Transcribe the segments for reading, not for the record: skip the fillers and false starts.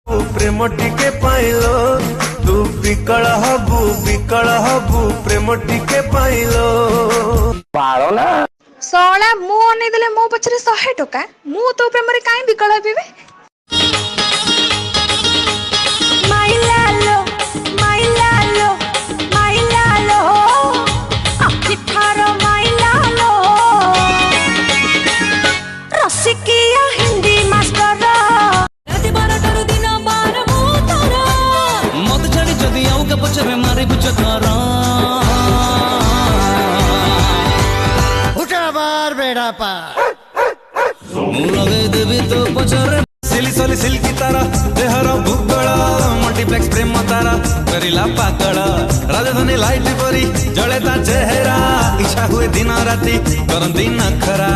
प्रेम टिके पाइलो तू विकल हबू प्रेम टिके पाइलो बाळो ना सळा मु अनै देले मो पछरे 100 टका मु तो प्रेम रे काई विकल हबीबे हिंदी मास्टर राति 12 दिन 12 मुतारा मत छाड़ी जदी आउ के पछरे मारे बुझ कर उठा बार बेड़ा पार मु लगे देबी तो पछरे सिली सोली सिल्की तारा देहर भूगोल मल्टीप्लेक्स प्रेम तारा करिला पागल राजधानी लाइट परी जले ता चेहरा इच्छा हुए दिन राति करंदी नखरा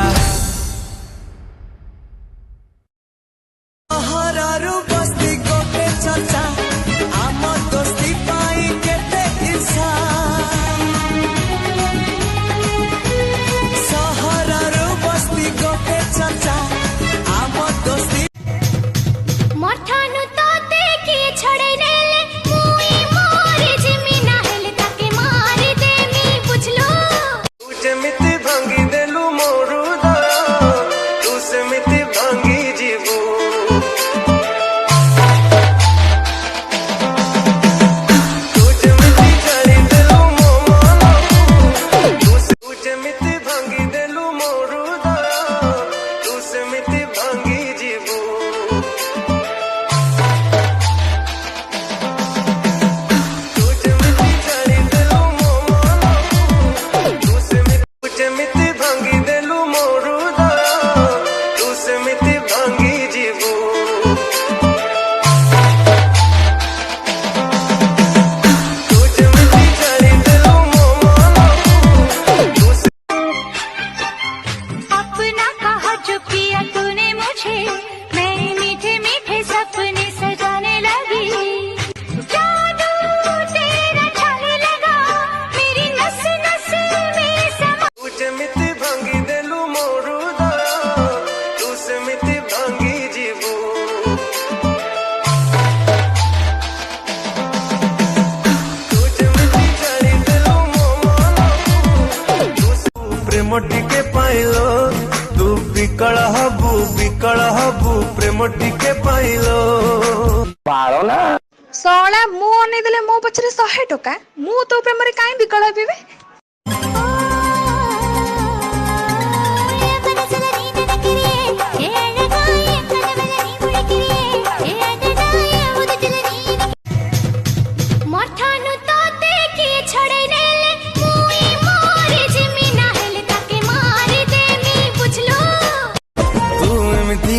प्रेम टिके पाइलो तू विकल हबू प्रेम टिके पाइलो बाळो ना सळा मु अनै देले मो पछरे 100 टका मु तो प्रेम रे काई विकल हबीबे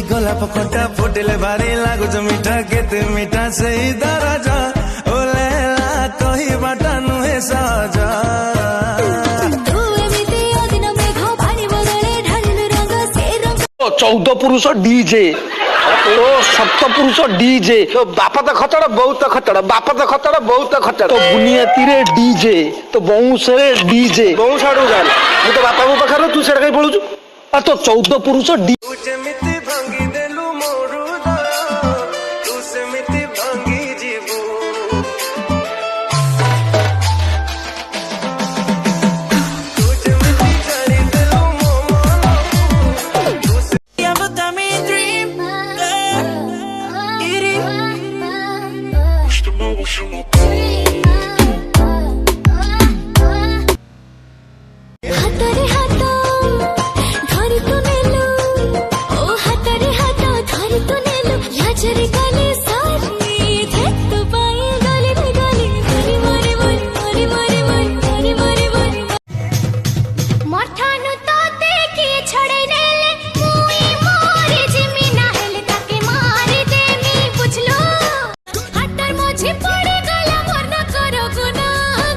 गला पखटा फुटेले भारी लागुच मीठा केते मीठा सही दराजा ओलेला कही बाटा नुहे साजा तू एमिते अदिन मेघ भारी बदले ढालिलु रंग से रंग 14 पुरुष डीजे तो सप्त पुरुष डीजे तो बापा तो खतड़ बहुत खतड़ बापा तो खतड़ बहुत खतड़ तो बुनियाती रे डीजे तो बहु रे डीजे बहु साडू जान मु तो बापा को पखर तू सेड कई पळुचु आ तो 14 पुरुष डी जेमिति भांगी देलु मोरू तू सेमिति भांगी जीवू तू जेमिति छाड़ी देलु मोमो तू से अब तमी ड्रीम इरी हातरे हात धरि तो नेलु ओ हातरे हात धरि तो नेलु लाजरे गाले सारी धत पाए गाले रे गाले हरि मारे मठानु तो देखि छड़े नेले मुई मोरे जिमी ना हेले ताके मारे देमी बुझलो हाटर मोझे पड़े गला मरना करो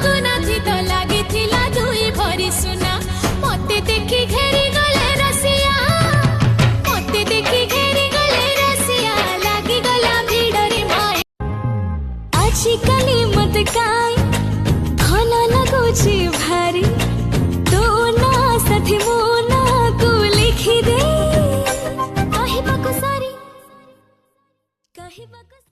गुना थी तो लागी थिला दुई भरी सुना मते देखि घेरी गले रसिया मते देखि घेरी गले रसिया लागी गला भिडरे माय आजिकाली मत काय भला लगुछि भारी तो ना साथी मो ना को लिखि दे कहिबाको सारी कहिबाको